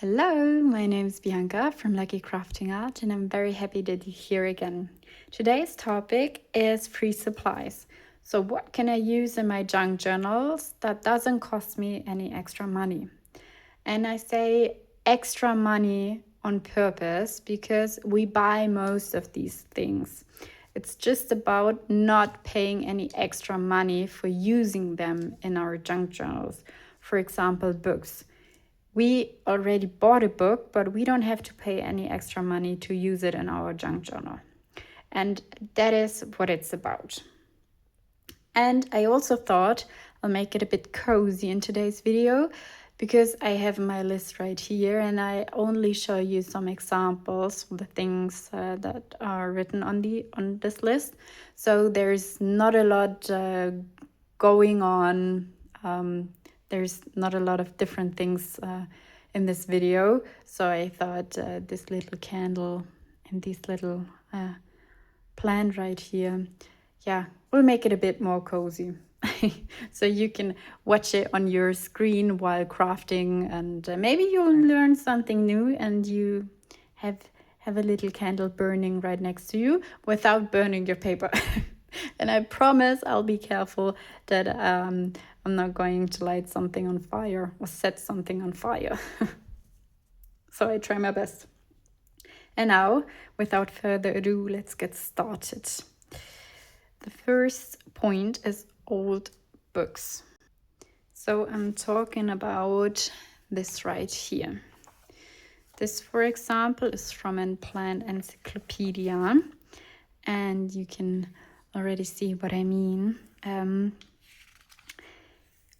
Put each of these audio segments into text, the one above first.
Hello, my name is Bianca from Lucky Crafting Art, and I'm very happy that you're here again. Today's topic is free supplies. So, what can I use in my junk journals that doesn't cost me any extra money? And I say extra money on purpose because we buy most of these things. It's just about not paying any extra money for using them in our junk journals. For example, books. We already bought a book, but we don't have to pay any extra money to use it in our junk journal. And that is what it's about. And I also thought I'll make it a bit cozy in today's video because I have my list right here and I only show you some examples of the things that are written on this list. So there's not a lot going on. There's not a lot of different things in this video. So I thought this little candle and this little plant right here, we'll make it a bit more cozy. So you can watch it on your screen while crafting, and maybe you'll learn something new and you have a little candle burning right next to you without burning your paper. And I promise I'll be careful that I'm not going to light something on fire or set something on fire. So I try my best. And now, without further ado, let's get started. The first point is old books. So I'm talking about this right here. This, for example, is from a plant encyclopedia, and you can already see what I mean.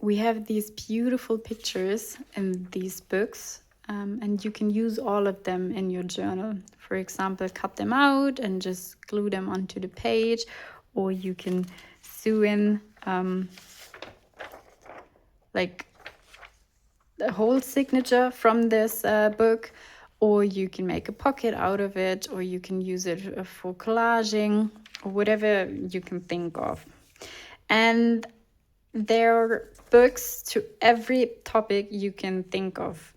We have these beautiful pictures in these books, and you can use all of them in your journal. For example, cut them out and just glue them onto the page, or you can sew in like the whole signature from this book, or you can make a pocket out of it, or you can use it for collaging, or whatever you can think of. And there are books to every topic you can think of.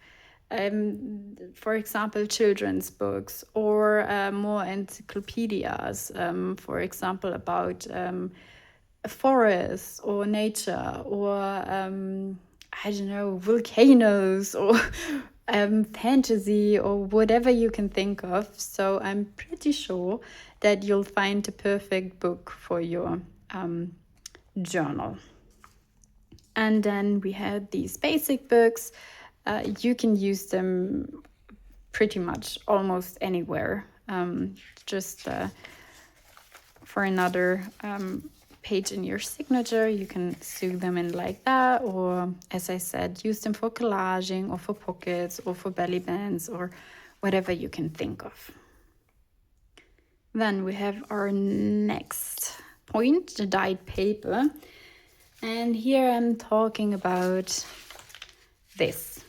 For example, children's books, or more encyclopedias, for example, about forests or nature, or I don't know, volcanoes, or fantasy, or whatever you can think of. So I'm pretty sure that you'll find the perfect book for your journal. And then we have these basic books. You can use them pretty much almost anywhere. Just for another page in your signature, you can sew them in like that, or as I said, use them for collaging, or for pockets, or for belly bands, or whatever you can think of. Then we have our next point, the dyed paper. And here I'm talking about this.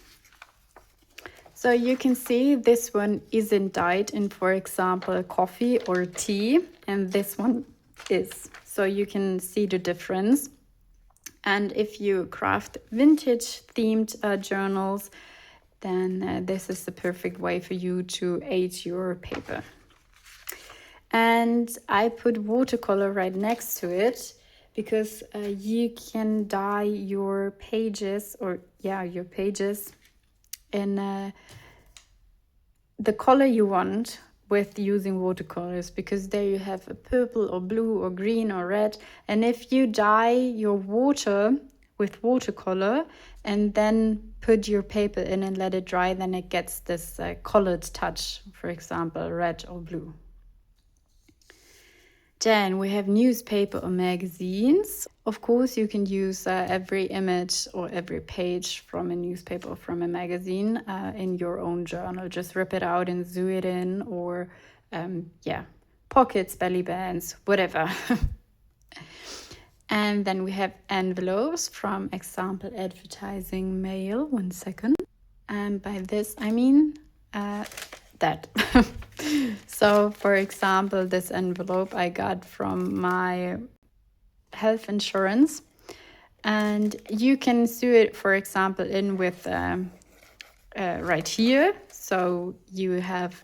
So you can see this one isn't dyed in, for example, coffee or tea, and this one is. So you can see the difference. And if you craft vintage themed journals, then this is the perfect way for you to age your paper. And I put watercolor right next to it, because you can dye your pages, your pages in the color you want with using watercolors, because there you have a purple or blue or green or red. And if you dye your water with watercolor and then put your paper in and let it dry, then it gets this colored touch, for example, red or blue. Then we have newspaper or magazines. Of course, you can use every image or every page from a newspaper or from a magazine in your own journal. Just rip it out and sew it in, or pockets, belly bands, whatever. And then we have envelopes from example advertising mail. 1 second. And by this, I mean that. So, for example, this envelope I got from my health insurance, and you can sew it, for example, in with right here. So you have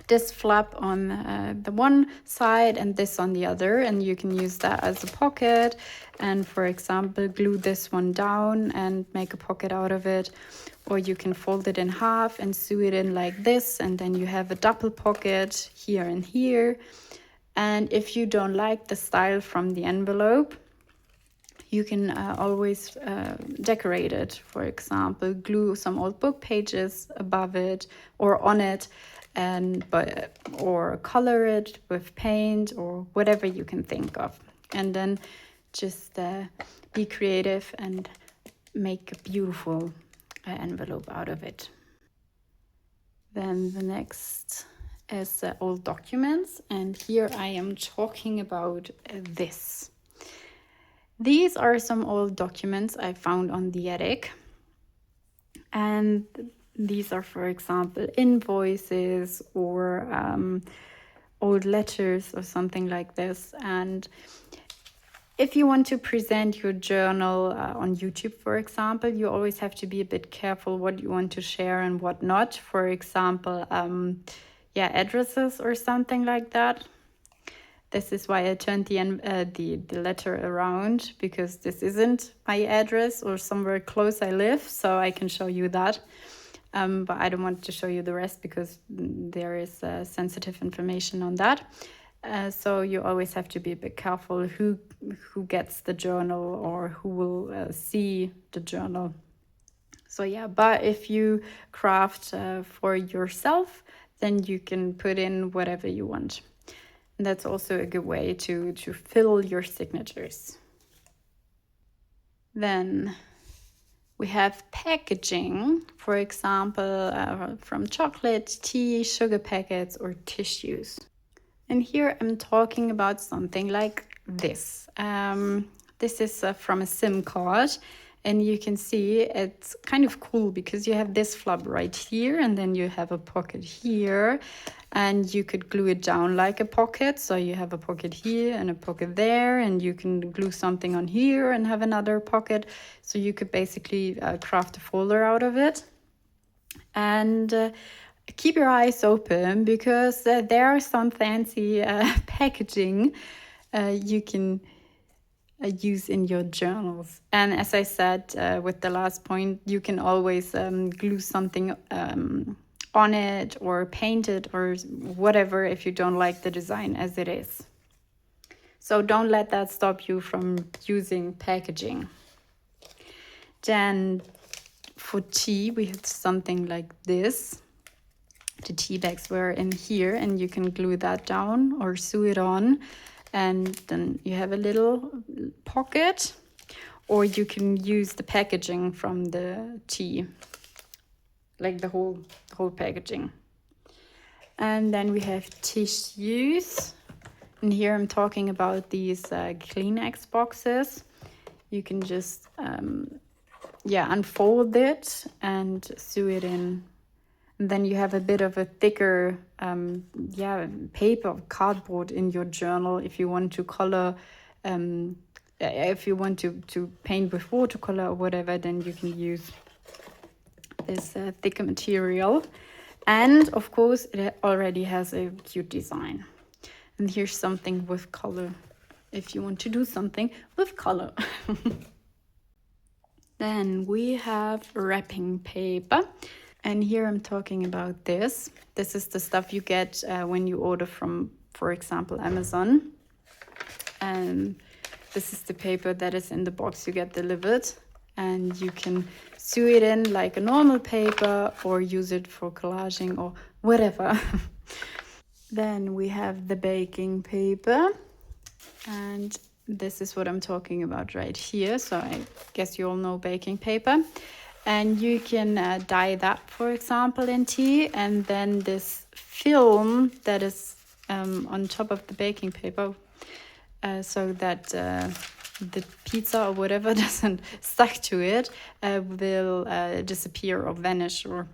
this flap on the one side and this on the other, and you can use that as a pocket and, for example, glue this one down and make a pocket out of it. Or you can fold it in half and sew it in like this, and then you have a double pocket here and here. And if you don't like the style from the envelope, you can always decorate it. For example, glue some old book pages above it or on it, or color it with paint or whatever you can think of. And then just be creative and make a beautiful envelope out of it. Then the next is old documents, and here I am talking about this. These are some old documents I found on the attic, and these are, for example, invoices or old letters or something like this. And if you want to present your journal on YouTube, for example, you always have to be a bit careful what you want to share and what not. For example, addresses or something like that. This is why I turned the letter around, because this isn't my address or somewhere close I live, so I can show you that. But I don't want to show you the rest because there is sensitive information on that. So you always have to be a bit careful who gets the journal or who will see the journal. So yeah, but if you craft for yourself, then you can put in whatever you want. And that's also a good way to fill your signatures. Then we have packaging, for example, from chocolate, tea, sugar packets, or tissues. And here I'm talking about something like this. This is from a SIM card, and you can see it's kind of cool because you have this flap right here, and then you have a pocket here, and you could glue it down like a pocket. So you have a pocket here and a pocket there, and you can glue something on here and have another pocket. So you could basically craft a folder out of it. And keep your eyes open, because there are some fancy packaging you can use in your journals. And as I said with the last point, you can always glue something on it or paint it or whatever if you don't like the design as it is. So don't let that stop you from using packaging. Then for tea, we have something like this. The tea bags were in here, and you can glue that down or sew it on, and then you have a little pocket, or you can use the packaging from the tea, like the whole packaging. And then we have tissues, and here I'm talking about these Kleenex boxes. You can just unfold it and sew it in. And then you have a bit of a thicker paper, cardboard in your journal if you want to color, if you want to paint with watercolor or whatever, then you can use this thicker material. And of course, it already has a cute design. And here's something with color, if you want to do something with color. Then we have wrapping paper. And here I'm talking about this. This is the stuff you get when you order from, for example, Amazon. And this is the paper that is in the box you get delivered. And you can sew it in like a normal paper or use it for collaging or whatever. Then we have the baking paper. And this is what I'm talking about right here. So I guess you all know baking paper. And you can dye that, for example, in tea. And then this film that is on top of the baking paper, so that the pizza or whatever doesn't stuck to it, will disappear or vanish or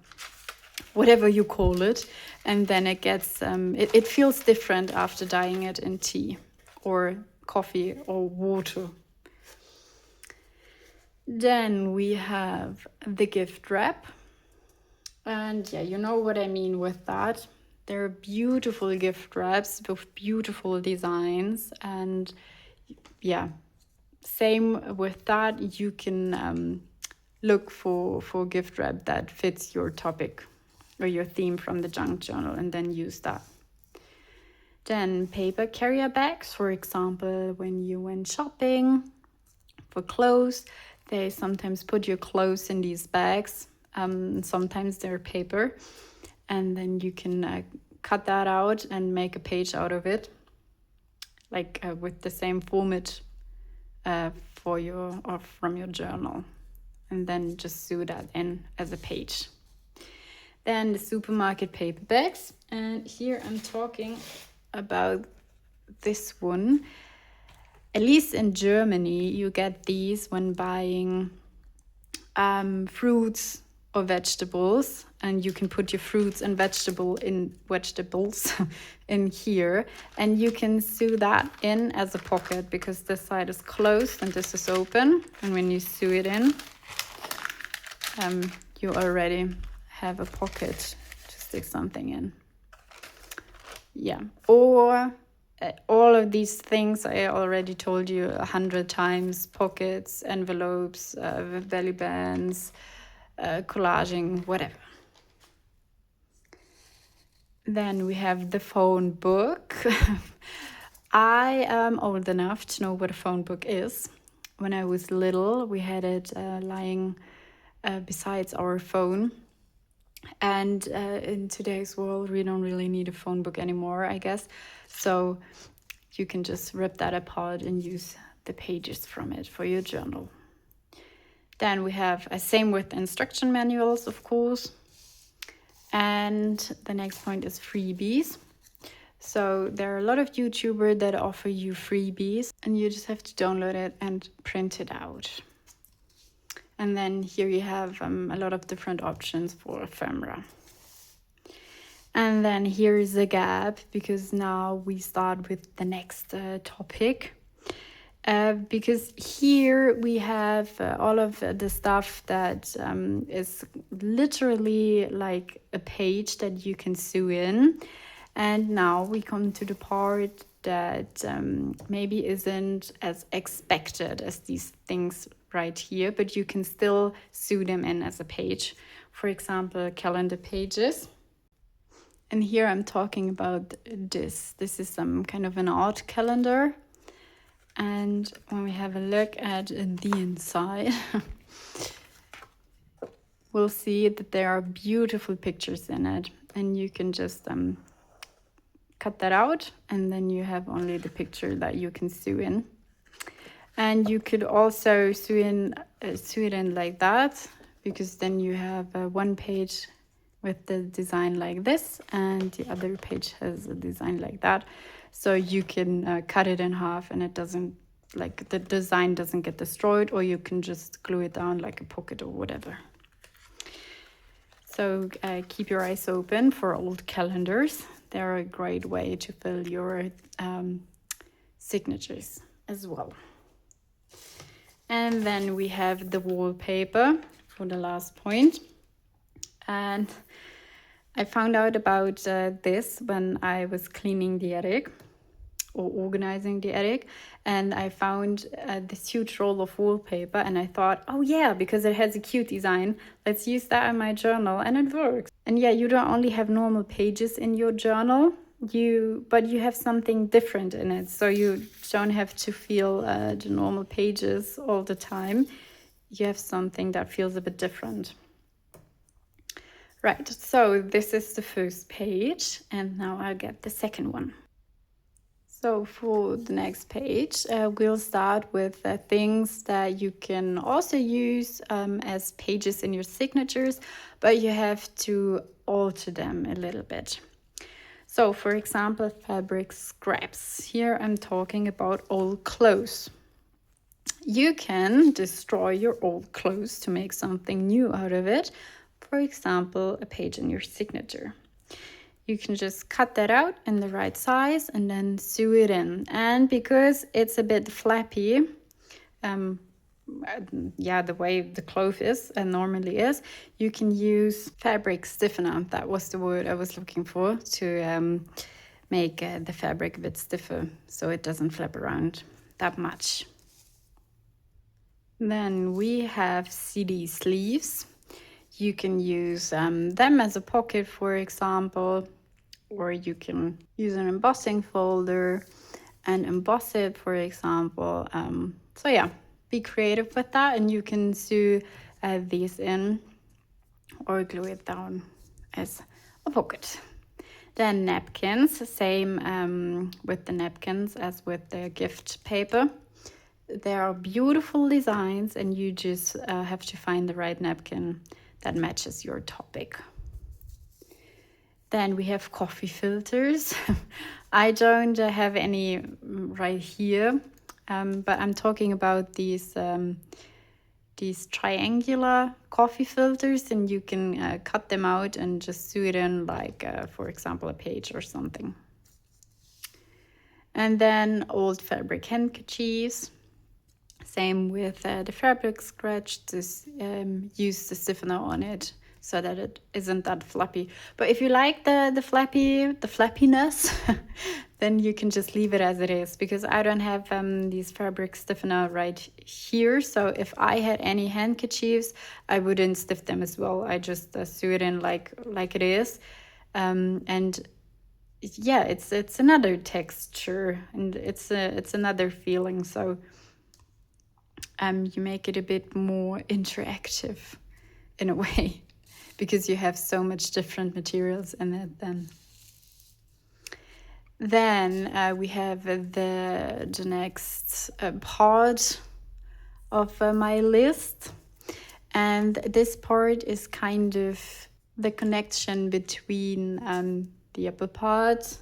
whatever you call it. And then it gets, it feels different after dyeing it in tea or coffee or water. Then we have the gift wrap. And yeah, you know what I mean with that. They're beautiful gift wraps with beautiful designs. And yeah, same with that. You can look for gift wrap that fits your topic or your theme from the junk journal and then use that. Then paper carrier bags, for example, when you went shopping for clothes, they sometimes put your clothes in these bags. Sometimes they're paper, and then you can cut that out and make a page out of it, like with the same format for your or from your journal, and then just sew that in as a page. Then the supermarket paper bags, and here I'm talking about this one. At least in Germany, you get these when buying fruits or vegetables, and you can put your fruits and vegetables in here, and you can sew that in as a pocket because this side is closed and this is open, and when you sew it in, you already have a pocket to stick something in. Yeah, or all of these things I already told you 100 times: pockets, envelopes, belly bands, collaging, whatever. Then we have the phone book. I am old enough to know what a phone book is. When I was little, we had it lying besides our phone. And in today's world, we don't really need a phone book anymore, I guess. So you can just rip that apart and use the pages from it for your journal. Then we have same with instruction manuals, of course. And the next point is freebies. So there are a lot of YouTubers that offer you freebies, and you just have to download it and print it out. And then here you have a lot of different options for ephemera. And then here is a gap, because now we start with the next topic. Because here we have all of the stuff that is literally like a page that you can sew in. And now we come to the part that maybe isn't as expected as these things right here, but you can still sew them in as a page. For example, calendar pages. And here I'm talking about this. This is some kind of an art calendar. And when we have a look at the inside, we'll see that there are beautiful pictures in it. And you can just cut that out, and then you have only the picture that you can sew in. And you could also sew it in like that, because then you have one page with the design like this, and the other page has a design like that. So you can cut it in half, and it doesn't, like, the design doesn't get destroyed, or you can just glue it down like a pocket or whatever. So keep your eyes open for old calendars. They're a great way to fill your signatures as well. And then we have the wallpaper for the last point. And I found out about this when I was cleaning the attic or organizing the attic, and I found this huge roll of wallpaper, and I thought, oh yeah, because it has a cute design, let's use that in my journal, and it works. And yeah, you don't only have normal pages in your journal, but you have something different in it, so you don't have to feel the normal pages all the time. You have something that feels a bit different. Right, so this is the first page, and now I'll get the second one. So for the next page, we'll start with things that you can also use as pages in your signatures, but you have to alter them a little bit. So for example, fabric scraps. Here I'm talking about old clothes. You can destroy your old clothes to make something new out of it. For example, a page in your signature. You can just cut that out in the right size and then sew it in. And because it's a bit flappy, yeah, the way the cloth is and normally is, you can use fabric stiffener. That was the word I was looking for, to make the fabric a bit stiffer so it doesn't flap around that much. Then we have CD sleeves. You can use them as a pocket, for example, or you can use an embossing folder and emboss it, for example. So yeah, be creative with that, and you can sew these in or glue it down as a pocket. Then napkins, same with the napkins as with the gift paper. There are beautiful designs, and you just have to find the right napkin that matches your topic. Then we have coffee filters. I don't have any right here, but I'm talking about these triangular coffee filters, and you can cut them out and just sew it in, like, for example, a page or something. And then old fabric handkerchiefs. Same with the fabric scratch, just use the stiffener on it so that it isn't that flappy. But if you like the flappiness, then you can just leave it as it is, because I don't have these fabric stiffener right here. So if I had any handkerchiefs, I wouldn't stiff them as well. I just sew it in like it is. And yeah, it's another texture, and it's another feeling. So you make it a bit more interactive in a way, because you have so much different materials in it then. Then we have the next part of my list. And this part is kind of the connection between the upper part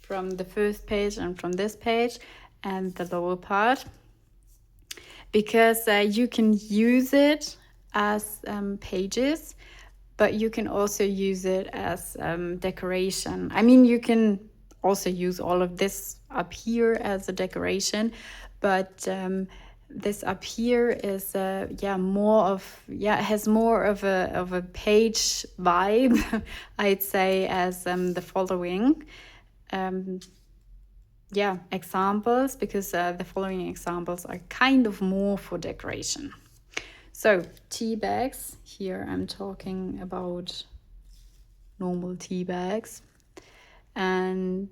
from the first page and from this page, and the lower part. Because you can use it as pages, but you can also use it as decoration. I mean, you can also use all of this up here as a decoration, but this up here is has more of a page vibe, I'd say, as the following examples, because the following examples are kind of more for decoration. So tea bags, here I'm talking about normal tea bags, and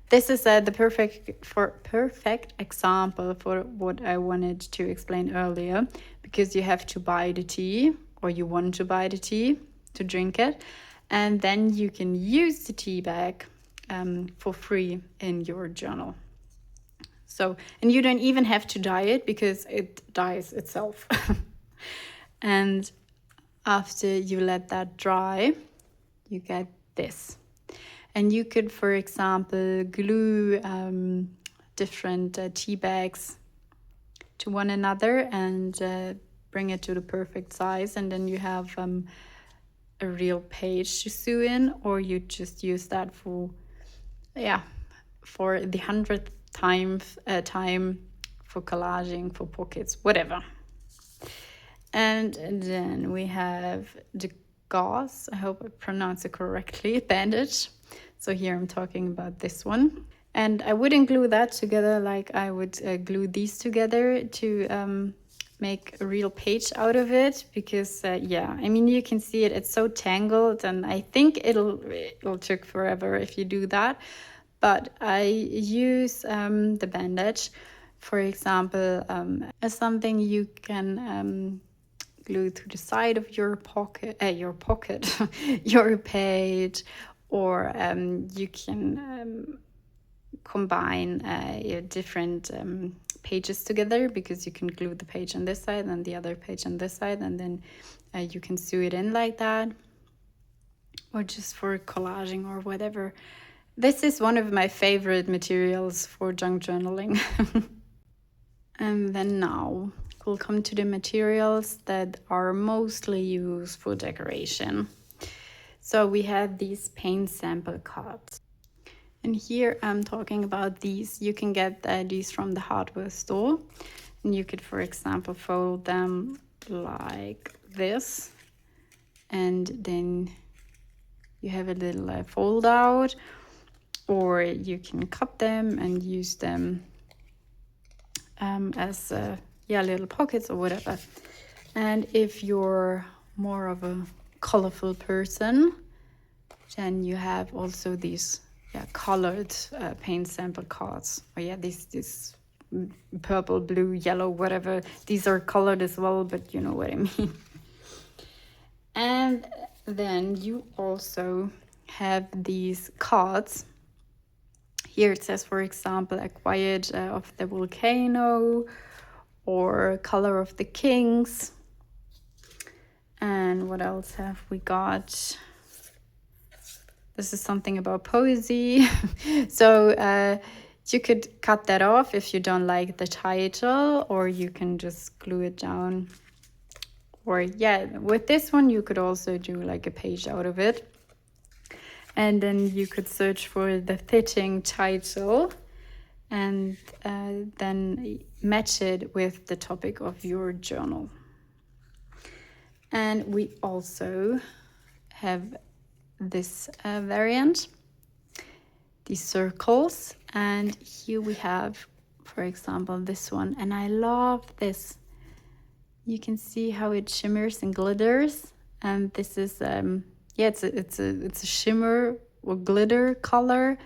this is the perfect example for what I wanted to explain earlier, because you have to buy the tea, or you want to buy the tea to drink it, and then you can use the tea bag for free in your journal. So, and you don't even have to dye it, because it dyes itself. And after you let that dry, you get this. And you could, for example, glue different tea bags to one another and bring it to the perfect size. And then you have a real page to sew in, or you just use that for the 100th time for collaging, for pockets, whatever. And then we have the gauze, I hope I pronounce it correctly, bandage. So here I'm talking about this one. And I wouldn't glue that together like I would glue these together to make a real page out of it, because I mean, you can see it's so tangled, and I think it'll take forever if you do that. But I use the bandage, for example, as something you can glue to the side of your pocket, your page, or you can combine different pages together, because you can glue the page on this side and the other page on this side, and then you can sew it in like that, or just for collaging or whatever. This is one of my favorite materials for junk journaling. And then now we'll come to the materials that are mostly used for decoration. So we have these paint sample cards. And here I'm talking about these. You can get these from the hardware store. And you could, for example, fold them like this, and then you have a little fold out, or you can cut them and use them as little pockets or whatever. And if you're more of a colorful person, then you have also these colored paint sample cards. Or these purple, blue, yellow, whatever. These are colored as well, but you know what I mean. And then you also have these cards. Here it says, for example, a quiet of the volcano, or color of the kings. And what else have we got? This is something about poesy. So you could cut that off if you don't like the title, or you can just glue it down. Or with this one, you could also do like a page out of it. And then you could search for the fitting title and then match it with the topic of your journal. And we also have this variant, these circles. And here we have, for example, this one. And I love this. You can see how it shimmers and glitters. And this is, it's a shimmer or glitter color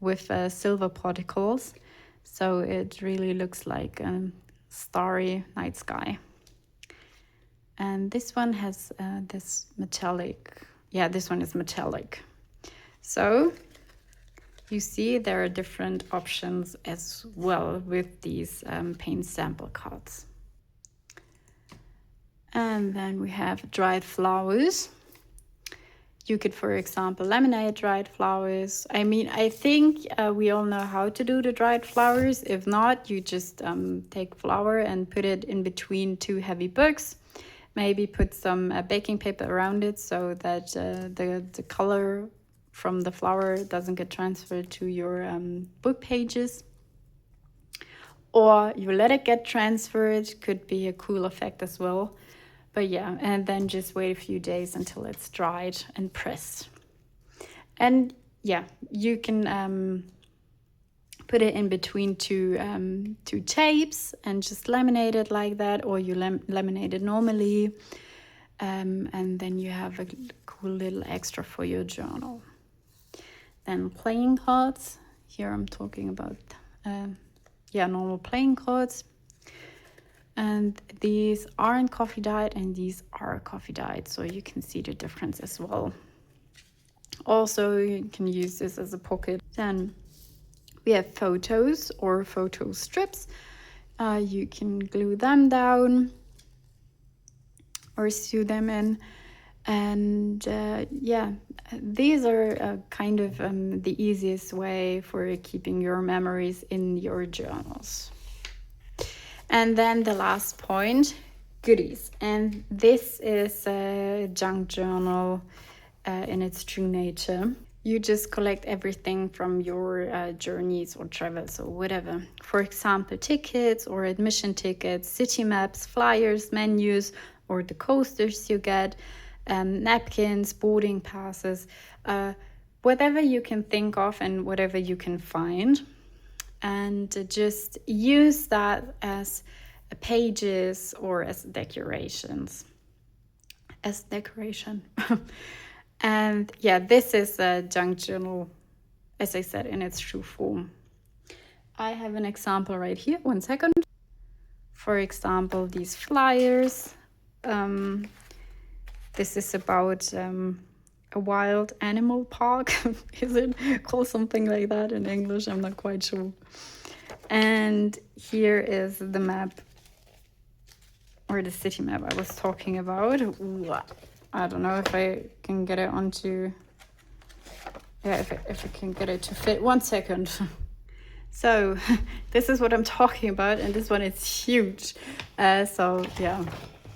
with silver particles. So it really looks like a starry night sky. And this one has this metallic. This one is metallic. So you see there are different options as well with these paint sample cards. And then we have dried flowers. You could, for example, laminate dried flowers. I mean, I think we all know how to do the dried flowers. If not, you just take flour and put it in between two heavy books. Maybe put some baking paper around it so that the color from the flower doesn't get transferred to your book pages. Or you let it get transferred, could be a cool effect as well. But and then just wait a few days until it's dried and pressed. And you can put it in between two tapes and just laminate it like that, or you laminate it normally. And then you have a cool little extra for your journal. Then playing cards. Here I'm talking about normal playing cards. And these aren't coffee dyed and these are coffee dyed, so you can see the difference as well. Also, you can use this as a pocket. Then we have photos or photo strips. You can glue them down or sew them in. And these are kind of the easiest way for keeping your memories in your journals. And then the last point, goodies. And this is a junk journal in its true nature. You just collect everything from your journeys or travels or whatever. For example, tickets or admission tickets, city maps, flyers, menus, or the coasters you get, napkins, boarding passes, whatever you can think of and whatever you can find. And just use that as pages or as decorations. And this is a junk journal, as I said, in its true form. I have an example right here. 1 second. For example, these flyers. This is about a wild animal park. Is it called something like that in English? I'm not quite sure. And here is the map, or the city map I was talking about. Ooh, I don't know if I can get it onto, if I can get it to fit. 1 second. So this is what I'm talking about, and this one is huge.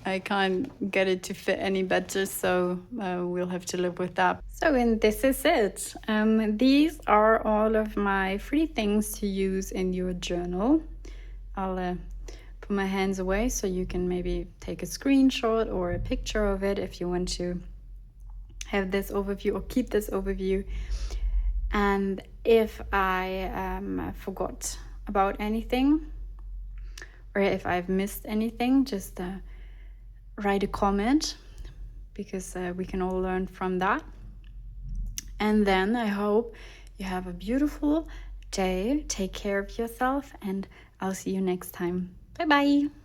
I can't get it to fit any better, so we'll have to live with that. So, and this is it. These are all of my free things to use in your journal. I'll put my hands away, so you can maybe take a screenshot or a picture of it if you want to have this overview or keep this overview. And if I forgot about anything, or if I've missed anything, just write a comment, because we can all learn from that. And then I hope you have a beautiful day. Take care of yourself, and I'll see you next time. Bye bye.